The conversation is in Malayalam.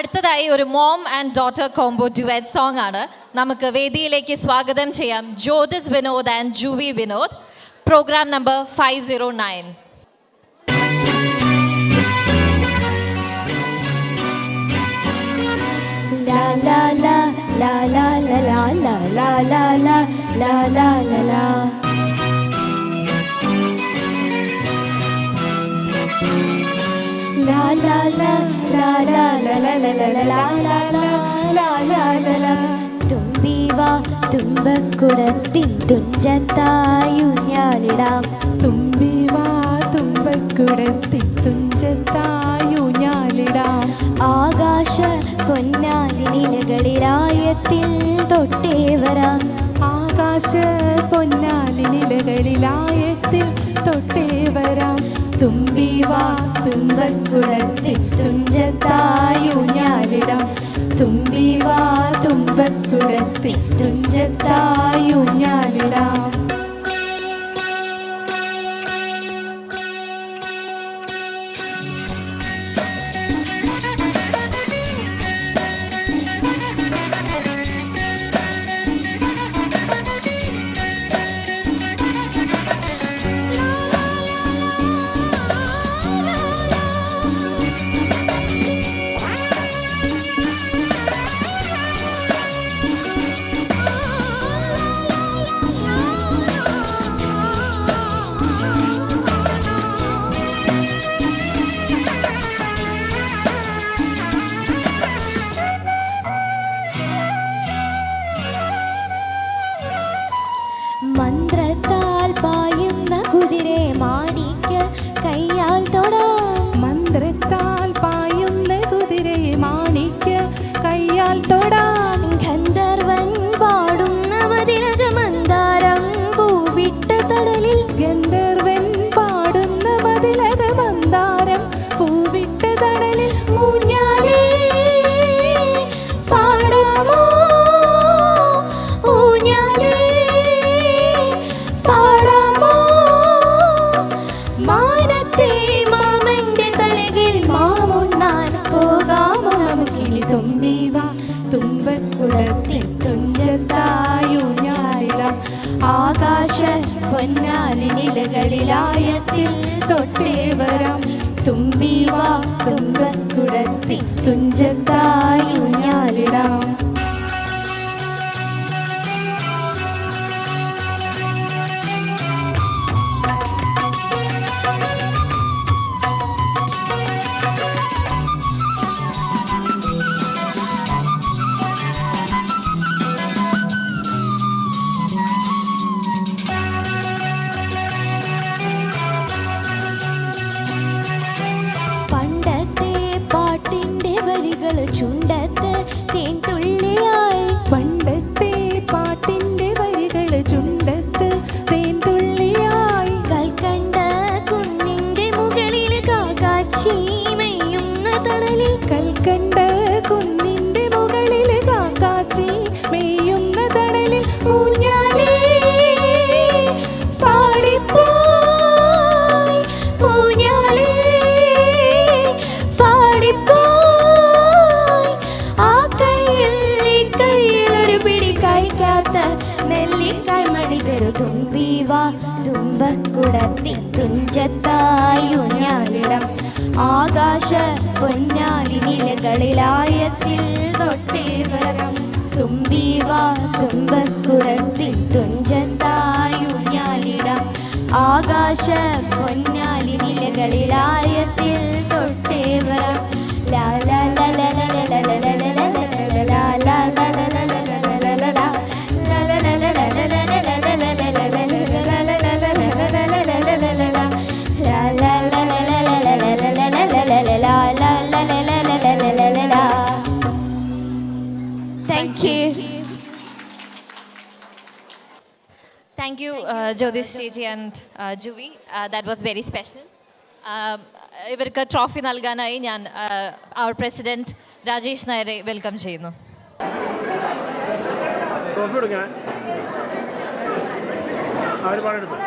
അടുത്തതായി ഒരു mom and daughter combo duet song ആണ്. നമുക്ക് വേദിയിലേക്ക് സ്വാഗതം ചെയ്യാം Jyothis Vinod and Juvi Vinod. Program number 509. La la la la la la la la la la la la la la la. La la la la la la la la la la la la la la la. തുമ്പി വാ തുമ്പക്കുടത്തിൻ തുഞ്ചത്തായൂഞ്ഞാലിടാം. തുമ്പി വാ തുമ്പക്കുടത്തിൻ തുഞ്ചത്തായൂഞ്ഞാലിടാം. ആകാശ പൊന്നാലിനിലകളിലായത്തിൽ തൊട്ടേ വരാം. ആകാശ പൊന്നാലിനിലകളിലായത്തിൽ തൊട്ടേ വരാം. തുമ്പി വാ തുമ്പക്കുടത്തിൻ തുഞ്ചത്തായൂഞ്ഞാലിടാം. തുമ്പി വാ തുമ്പക്കുടത്തിൻ തുഞ്ചത്തായൂഞ്ഞാലിടാം. മന്ത്രത്താൽ പായുന്ന കുതിരെ മാണിക്യ കയ്യാൽ തൊടാം. മന്ത്രത്താൽ പായുന്ന കുതിരയെ മാണിക്യ കയ്യാൽ തൊടാം. ഗന്ധർവൻ പാടുന്ന മതിലക മന്ദാരം പൂവിട്ട തടലിൽ. ഗന്ധർവൻ പാടുന്ന മതിലക മന്ദാരം പൂവിട്ട തടലിൽ. ഊഞ്ഞാലേ പാടാമോ ഊഞ്ഞാലേ പാടാമോ. മാനത്തെ മാമന്റെ തളകിൽ മാമുണ്ണാൻ പോകാമോ നമുക്കിനി. തുമ്പി വാ തുമ്പക്കുടത്തിൻ തുഞ്ചത്തായൂഞ്ഞാലിടാം. ആകാശ പൊന്നാലിനിലകളിലായത്തിൽ തൊട്ടേ വരാം. തുമ്പി വാ തുമ്പക്കുടത്തിൻ തുഞ്ചത്തായൂഞ്ഞാലിടാം. പണ്ടത്തെ പാട്ടിന്റെ വരികൾ ചുണ്ടത്ത് തേൻ തുള്ളിയായി. പണ്ടത്തെ പാട്ടിന്റെ വരികൾ ചുണ്ടത്ത് തേൻ തുള്ളിയായി. കൽക്കണ്ട കുന്നിന്റെ മുകളിൽ കാക്കാച്ചി മെയ്യുന്ന തണലിൽ. കൽക്കണ്ട കുന്നിന്റെ മുകളിൽ കാക്കാച്ചി മെയ്യുന്ന തണലിൽ. ഊഞ്ഞാലേ പാടിപ്പോയി ഊഞ്ഞാലേ പാടിപ്പോയി. ആ കയ്യിൽ ഈ കയ്യിൽ ഒരു പിടി കഴിക്കാത്ത നെല്ലിക്കായ് മടി തരു. തുമ്പി വാ തുമ്പക്കുടത്തിൻ തുഞ്ചത്തായൂഞ്ഞാലിടാം. ആകാശ പൊന്നാലിനിലകളിലായത്തിൽ തൊട്ടേ വരാം. തുമ്പി വാ തുമ്പക്കുടത്തിൻ തുഞ്ചത്തായൂഞ്ഞാലിടാം. ആകാശ പൊന്നാലിനിലകളിലായത്തിൽ തൊട്ടേ വരാം. ലാ ലാ ലാ ലാ ലാ ലാ ലാ ലാ ലാ ലാ ലാ ലാ ലാ ലാ ലാ ലാ ലാ ലാ. Thank you. Thank you, Jyotis Chechi and Juvi. That was very special. ഇവർക്ക് ട്രോഫി നൽകാനായി ഞാൻ അവർ പ്രസിഡന്റ് രാജേഷ് നായരെ വെൽക്കം ചെയ്യുന്നു. ട്രോഫി കൊടുക്കണേ. അവർ പാടെടുത്തു.